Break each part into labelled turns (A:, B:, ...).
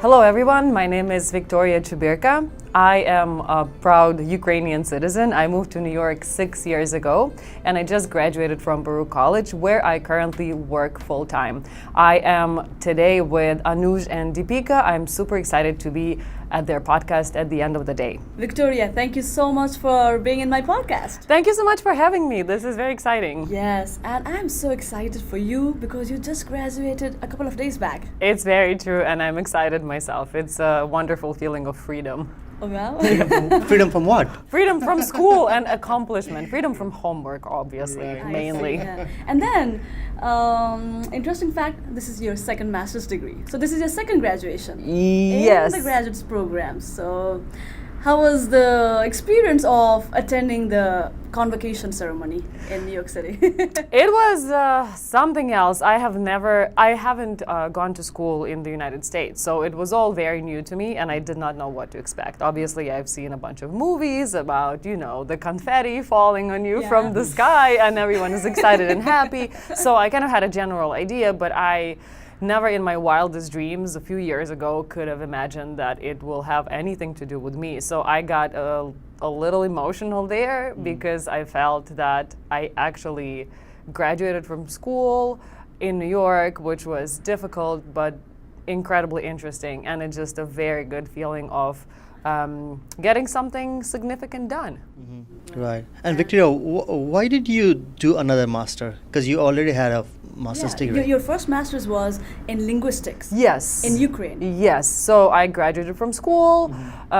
A: Hello everyone, my name is Victoria Chubirka. I am a proud Ukrainian citizen. I moved to New York 6 years ago and I just graduated from Baruch College where I currently work full-time. I am today with Anuz and Dipika. I'm super excited to be at their podcast at the end of the day.
B: Victoria, thank you so much for being in my podcast.
A: Thank you so much for having me. This is very exciting.
B: Yes, and I'm so excited for you because you just graduated a couple of days back.
A: It's very true and I'm excited myself. It's a wonderful feeling of freedom.
B: Oh, well.
C: Freedom from what?
A: Freedom from school and accomplishment. Freedom from homework, obviously, mainly.
B: Yeah. And then, interesting fact, this is your second master's degree. So this is your second graduation.
A: Yes.
B: In the graduate program. So how was the experience of attending the convocation ceremony in New York City?
A: It was something else. I haven't gone to school in the United States, so it was all very new to me and I did not know what to expect. Obviously, I've seen a bunch of movies about, the confetti falling on you from the sky and everyone is excited and happy. So I kind of had a general idea, but I never in my wildest dreams a few years ago could have imagined that it will have anything to do with me. So I got a little emotional there because I felt that I actually graduated from school in New York, which was difficult but incredibly interesting, and it's just a very good feeling of getting something significant done.
C: Right. And Victoria, why did you do another master? Because you already had a master's degree.
B: Your first master's was in linguistics.
A: Yes.
B: In Ukraine.
A: Yes. So I graduated from school,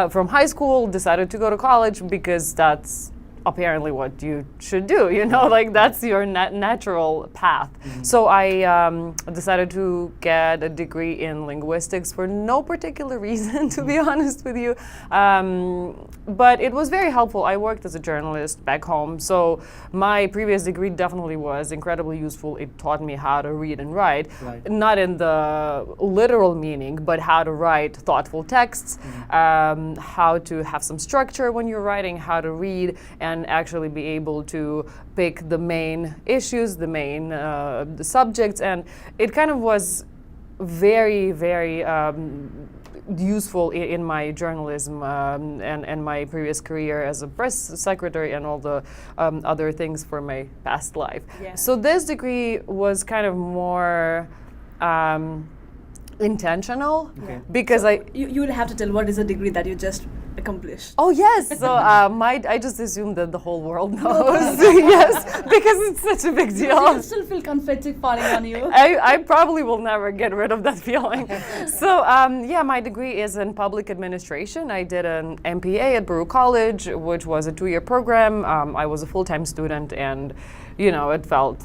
A: from high school, decided to go to college because that's apparently what you should do, like that's your natural path. So I decided to get a degree in linguistics for no particular reason, to be honest with you. But it was very helpful. I worked as a journalist back home, so my previous degree definitely was incredibly useful. It taught me how to read and write, not in the literal meaning, but how to write thoughtful texts, how to have some structure when you're writing, how to read, and actually be able to pick the main issues, the main the subjects, and it kind of was very, very useful in my journalism and my previous career as a press secretary and all the other things for my past life. Yeah. So this degree was kind of more intentional because
B: you will have to tell what is a degree that you just accomplished.
A: Oh yes, so I just assume that the whole world knows. Yes, because it's such a big deal.
B: You still feel confetti falling on you.
A: I probably will never get rid of that feeling. So my degree is in public administration. I did an MPA at Baruch College, which was a 2-year program. I was a full-time student and, it felt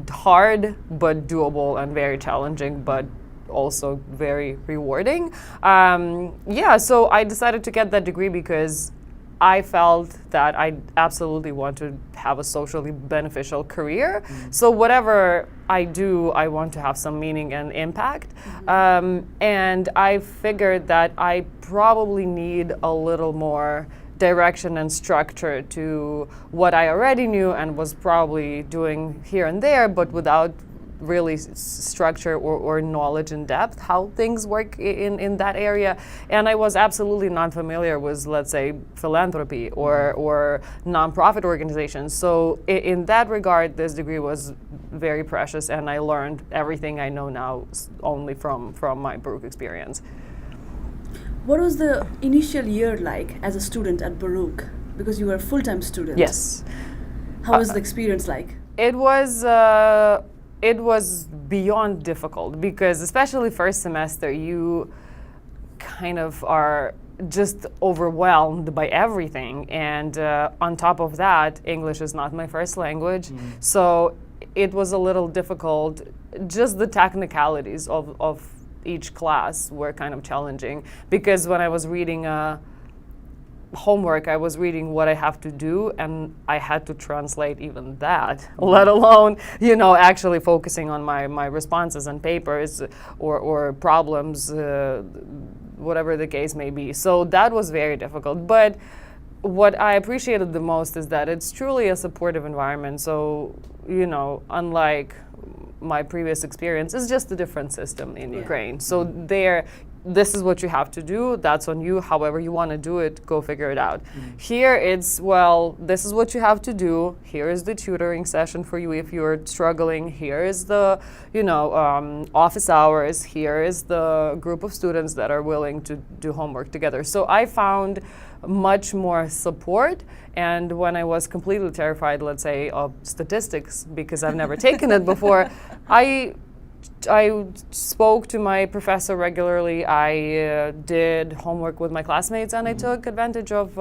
A: hard but doable and very challenging, but also very rewarding. So I decided to get that degree because I felt that I absolutely want to have a socially beneficial career. So whatever I do, I want to have some meaning and impact. And I figured that I probably need a little more direction and structure to what I already knew and was probably doing here and there, but without really structure or knowledge in depth how things work in that area. And I was absolutely not familiar with, let's say, philanthropy or nonprofit organizations. So in that regard, this degree was very precious and I learned everything I know now only from my Baruch experience.
B: What was the initial year like as a student at Baruch? Because you were a full-time student.
A: Yes.
B: How was the experience like?
A: It was beyond difficult because especially first semester, you kind of are just overwhelmed by everything. And on top of that, English is not my first language. So it was a little difficult. Just the technicalities of each class were kind of challenging because when I was reading homework, I was reading what I have to do and I had to translate even that, let alone, actually focusing on my responses and papers or problems, whatever the case may be. So that was very difficult. But what I appreciated the most is that it's truly a supportive environment. So, unlike my previous experience, it's just a different system in Ukraine. So there, this is what you have to do, that's on you, however you want to do it, go figure it out. Here it's, well, this is what you have to do, here is the tutoring session for you if you're struggling, here is the, office hours, here is the group of students that are willing to do homework together. So I found much more support, and when I was completely terrified, let's say, of statistics, because I've never taken it before, I spoke to my professor regularly. I did homework with my classmates, and I took advantage of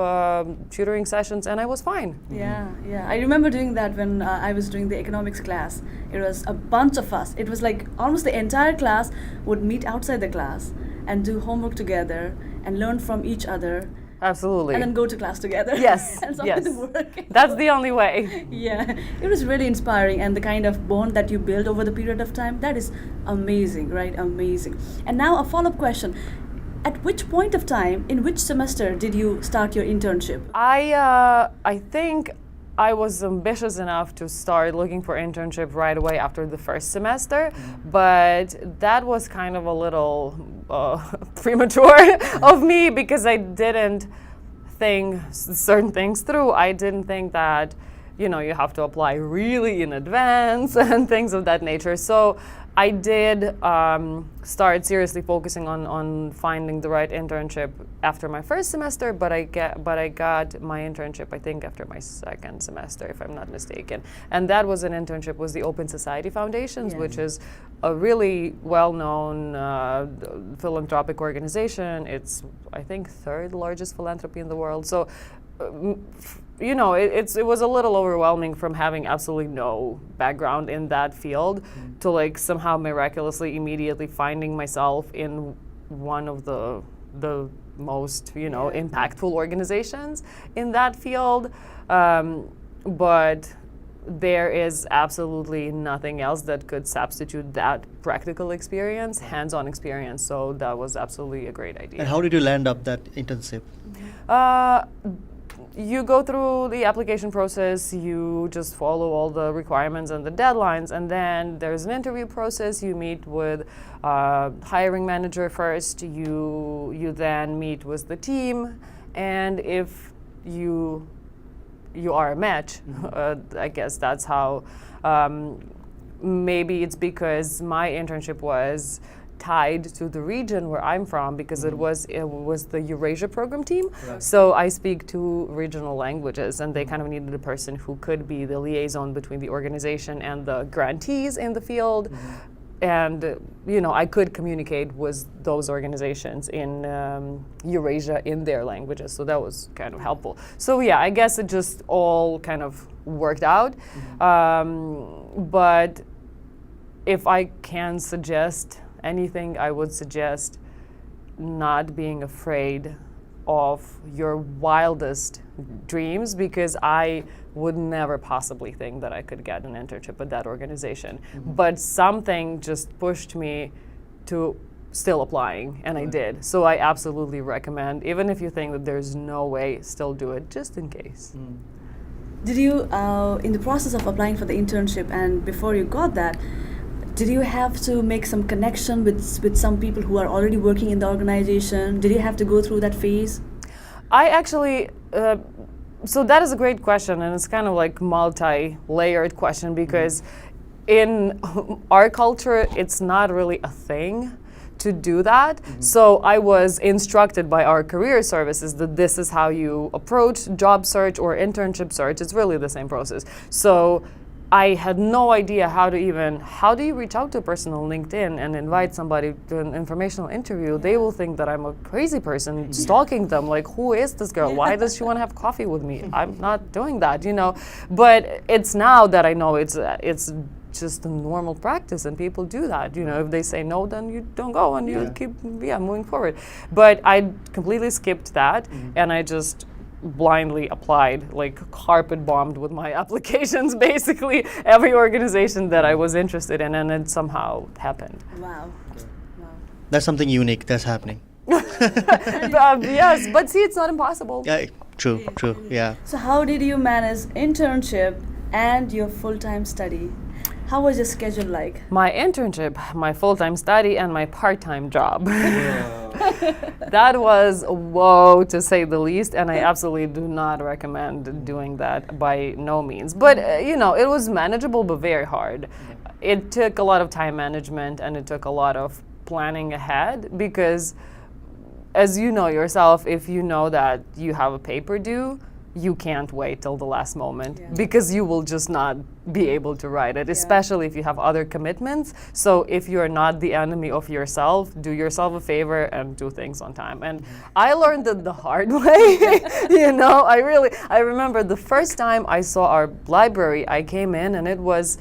A: tutoring sessions, and I was fine.
B: Yeah. I remember doing that when I was doing the economics class. It was a bunch of us. It was like almost the entire class would meet outside the class and do homework together and learn from each other.
A: Absolutely.
B: And then go to class together.
A: Yes,
B: and
A: yes.
B: the work.
A: That's the only way.
B: Yeah, it was really inspiring, and the kind of bond that you build over the period of time, that is amazing, right? Amazing. And now a follow-up question. At which point of time, in which semester did you start your internship?
A: I think I was ambitious enough to start looking for internship right away after the first semester, but that was kind of a little premature of me, because I didn't think certain things through. I didn't think that, you have to apply really in advance and things of that nature. So I did start seriously focusing on finding the right internship after my first semester, but I got my internship, I think, after my second semester, if I'm not mistaken. And that was an internship with the Open Society Foundations, which is a really well-known philanthropic organization. It's, I think, third largest philanthropy in the world. So it was a little overwhelming from having absolutely no background in that field to like somehow miraculously immediately finding myself in one of the most impactful organizations in that field. But there is absolutely nothing else that could substitute that practical experience, hands-on experience. So that was absolutely a great idea.
C: And how did you land up that internship?
A: You go through the application process, you just follow all the requirements and the deadlines, and then there's an interview process. You meet with hiring manager first, you then meet with the team, and if you are a match, I guess that's how, maybe it's because my internship was tied to the region where I'm from, because it was the Eurasia program team. Right. So I speak two regional languages, and they kind of needed a person who could be the liaison between the organization and the grantees in the field. And I could communicate with those organizations in Eurasia in their languages, so that was kind of helpful. So yeah, I guess it just all kind of worked out. But if I can suggest anything, I would suggest not being afraid of your wildest dreams, because I would never possibly think that I could get an internship at that organization. But something just pushed me to still applying, and I did. So I absolutely recommend, even if you think that there's no way, still do it, just in case.
B: Did you, in the process of applying for the internship and before you got that, did you have to make some connection with some people who are already working in the organization? Did you have to go through that phase?
A: I actually, so that is a great question, and it's kind of like multi-layered question, because in our culture, it's not really a thing to do that. So I was instructed by our career services that this is how you approach job search or internship search. It's really the same process. So I had no idea how do you reach out to a person on LinkedIn and invite somebody to an informational interview? They will think that I'm a crazy person stalking them, like, who is this girl? Why does she want to have coffee with me? I'm not doing that, But it's now that I know it's just a normal practice, and people do that. If they say no, then you don't go, and you keep moving forward. But I completely skipped that, and I just blindly applied, like carpet bombed with my applications, basically every organization that I was interested in, and it somehow happened.
B: Wow.
C: That's something unique that's happening.
A: Yes, but see, it's not impossible.
C: Yeah, true, yeah.
B: So how did you manage internship and your full-time study? How was your schedule like?
A: My internship, my full-time study, and my part-time job. That was whoa, to say the least, and I absolutely do not recommend doing that by no means. But it was manageable but very hard. It took a lot of time management and it took a lot of planning ahead because, as you know yourself, if you know that you have a paper due, you can't wait till the last moment because you will just not be able to write it, especially if you have other commitments. So if you're not the enemy of yourself, do yourself a favor and do things on time. And I learned it the hard way. I remember the first time I saw our library, I came in and it was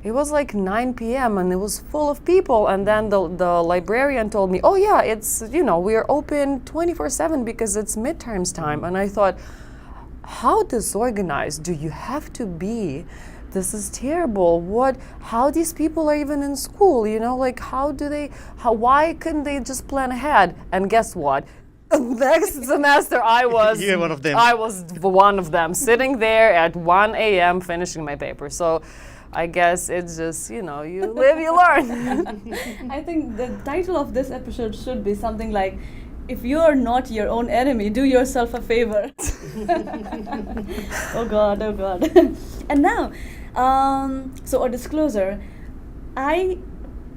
A: like 9 p.m. and it was full of people. And then the librarian told me, oh yeah, it's, we are open 24/7 because it's midterms time. And I thought, how disorganized do you have to be? This is terrible. How these people are even in school, why couldn't they just plan ahead? And guess what? Next semester I was
C: You're one of them.
A: I was one of them, sitting there at 1 a.m. finishing my paper. So I guess it's just, you live, you learn.
B: I think the title of this episode should be something like, if you are not your own enemy, do yourself a favor. Oh God. And now, so a disclosure, I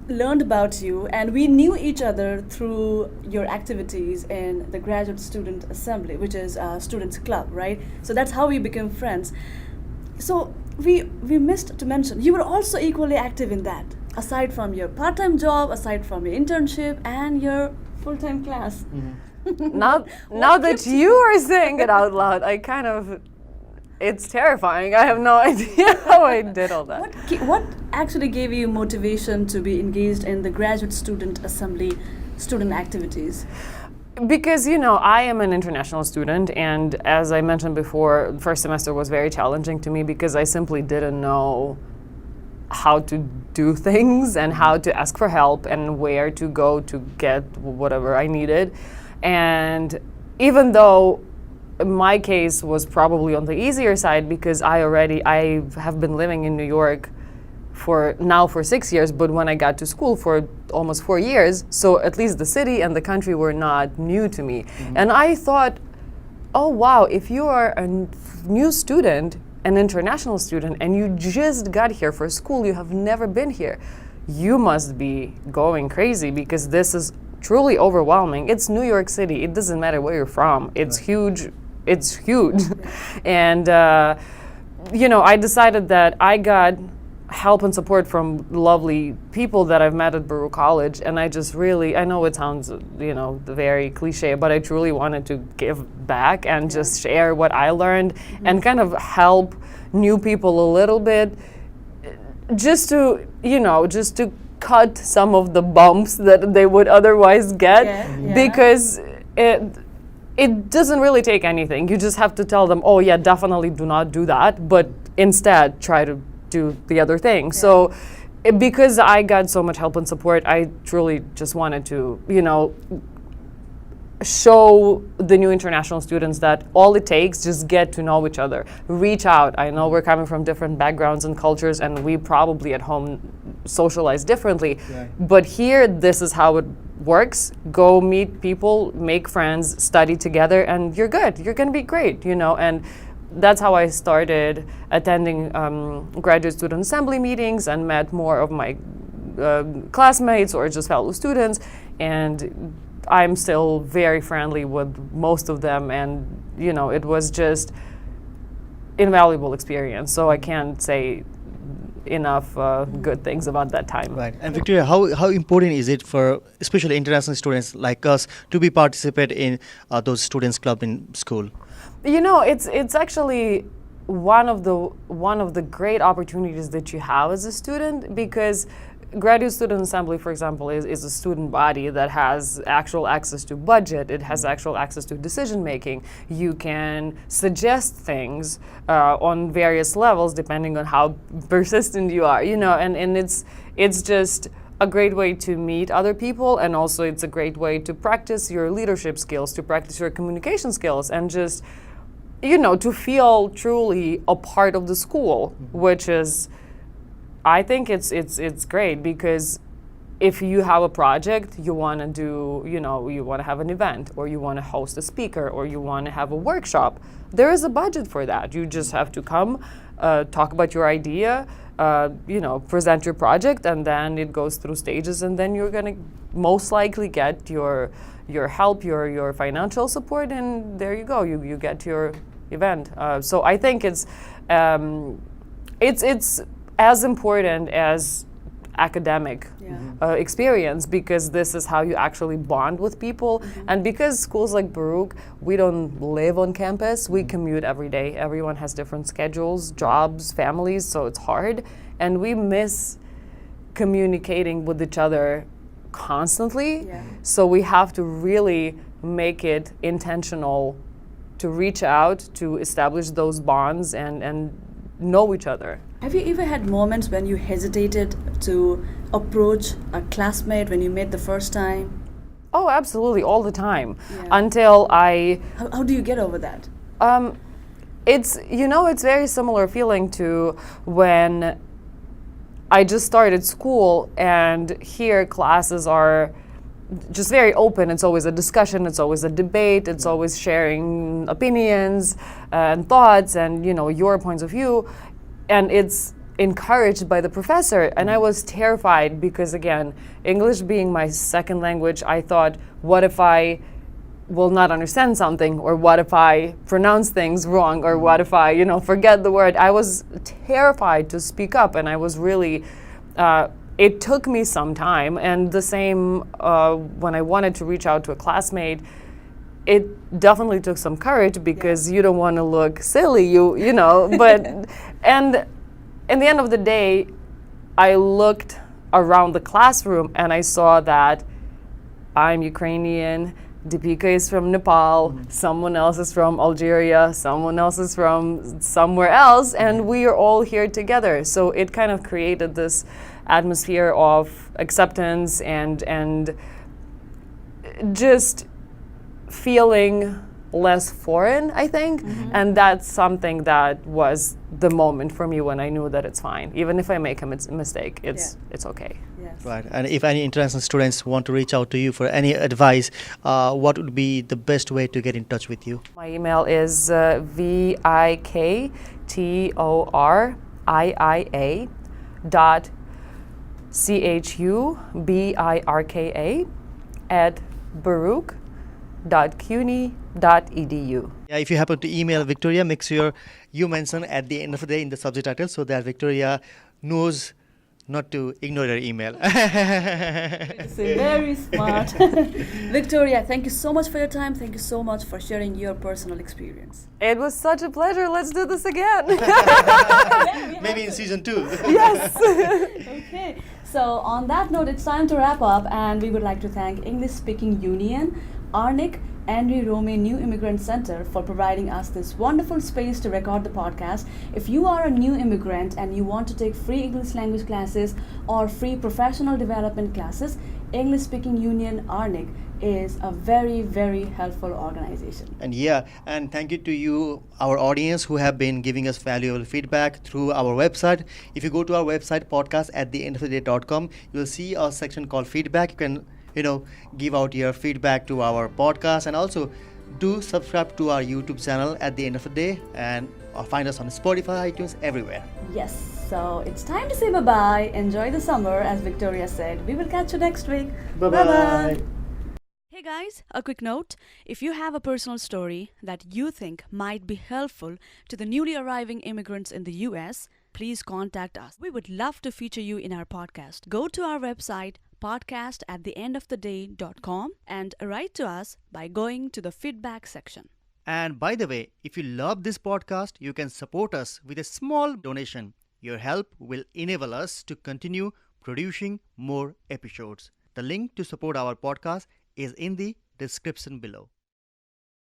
B: learned about you and we knew each other through your activities in the Graduate Student Assembly, which is a students club, right? So that's how we became friends. So we missed to mention, you were also equally active in that, aside from your part-time job, aside from your internship and your full-time class.
A: Now that you are saying it out loud, it's terrifying. I have no idea how I did all that.
B: What actually gave you motivation to be engaged in the Graduate Student Assembly student activities?
A: Because, I am an international student, and as I mentioned before, the first semester was very challenging to me because I simply didn't know how to do things and how to ask for help and where to go to get whatever I needed. And even though my case was probably on the easier side because I have been living in New York for 6 years, but when I got to school for almost 4 years, so at least the city and the country were not new to me. And I thought, oh wow, if you are a new student, an international student, and you just got here for school, you have never been here, you must be going crazy because this is truly overwhelming. It's New York City. It doesn't matter where you're from. It's huge. It's huge. And, I decided that I got help and support from lovely people that I've met at Baruch College, and I just really, I know it sounds, very cliche, but I truly wanted to give back and just share what I learned and kind of help new people a little bit, just to cut some of the bumps that they would otherwise get, because it doesn't really take anything. You just have to tell them, oh yeah, definitely do not do that, but instead try to do the other thing. So because I got so much help and support, I truly just wanted to, show the new international students that all it takes, just get to know each other, reach out. I know we're coming from different backgrounds and cultures, and we probably at home socialize differently, but here this is how it works. Go meet people, make friends, study together, and you're good. You're gonna be great, and that's how I started attending graduate student assembly meetings and met more of my classmates or just fellow students, and I'm still very friendly with most of them, and it was just invaluable experience. So I can't say enough good things about that time.
C: Right. And Victoria, how important is it for especially international students like us to be participate in those students club in school?
A: It's actually one of the great opportunities that you have as a student, because Graduate Student Assembly, for example, is a student body that has actual access to budget. It has actual access to decision making. You can suggest things on various levels depending on how persistent you are, and it's just a great way to meet other people, and also it's a great way to practice your leadership skills, to practice your communication skills, and just to feel truly a part of the school, which is, I think it's great because if you have a project, you want to do, you want to have an event, or you want to host a speaker, or you want to have a workshop, there is a budget for that. You just have to come, talk about your idea, present your project, and then it goes through stages, and then you're going to most likely get your help, your financial support, and there you go. You get your event. So I think it's as important as academic experience, because this is how you actually bond with people. And because schools like Baruch, we don't live on campus, we commute every day. Everyone has different schedules, jobs, families, so it's hard. And we miss communicating with each other constantly.
B: Yeah.
A: So we have to really make it intentional to reach out, to establish those bonds and know each other.
B: Have you ever had moments when you hesitated to approach a classmate when you met the first time?
A: Oh, absolutely, all the time.
B: Yeah.
A: Until I
B: How do you get over that?
A: it's very similar feeling to when I just started school, and here classes are just very open. It's always a discussion, it's always a debate, it's always sharing opinions and thoughts and your points of view, and it's encouraged by the professor. And I was terrified because, again, English being my second language, I thought, what if I will not understand something, or what if I pronounce things wrong, or what if I forget the word. I was terrified to speak up, and I was really it took me some time. And the same when I wanted to reach out to a classmate, it definitely took some courage, because you don't want to look silly, but and in the end of the day, I looked around the classroom and I saw that I'm Ukrainian, Dipika is from Nepal, someone else is from Algeria, someone else is from somewhere else, and we are all here together. So it kind of created this atmosphere of acceptance and just feeling less foreign, I think. And that's something that was the moment for me when I knew that it's fine. Even if I make a mistake, it's okay.
B: Yes.
C: Right. And if any international students want to reach out to you for any advice, what would be the best way to get in touch with you?
A: My email is viktoria@baruch.cuny.edu.
C: Yeah, if you happen to email Victoria, make sure you mention at the end of the day in the subject title, so that Victoria knows not to ignore your email.
B: Very smart. Victoria, thank you so much for your time. Thank you so much for sharing your personal experience.
A: It was such a pleasure. Let's do this again.
C: Maybe in season 2.
A: Yes.
B: Okay, so on that note, it's time to wrap up, and we would like to thank English Speaking Union, Arnik, Andrew Rome New Immigrant Center for providing us this wonderful space to record the podcast. If you are a new immigrant and you want to take free English language classes or free professional development classes, English Speaking Union Arnik is a very, very helpful organization.
C: And thank you to you, our audience, who have been giving us valuable feedback through our website. If you go to our website, podcast@theendoftheday.com, you'll see a section called feedback. You can give out your feedback to our podcast, and also do subscribe to our YouTube channel At the End of the Day, and find us on Spotify, iTunes, everywhere.
B: Yes, so it's time to say bye-bye. Enjoy the summer, as Victoria said. We will catch you next week.
C: Bye-bye.
B: Hey guys, a quick note. If you have a personal story that you think might be helpful to the newly arriving immigrants in the US, please contact us. We would love to feature you in our podcast. Go to our website, podcast@theendoftheday.com, and write to us by going to the feedback section.
C: And by the way, if you love this podcast, you can support us with a small donation. Your help will enable us to continue producing more episodes. The link to support our podcast is in the description below.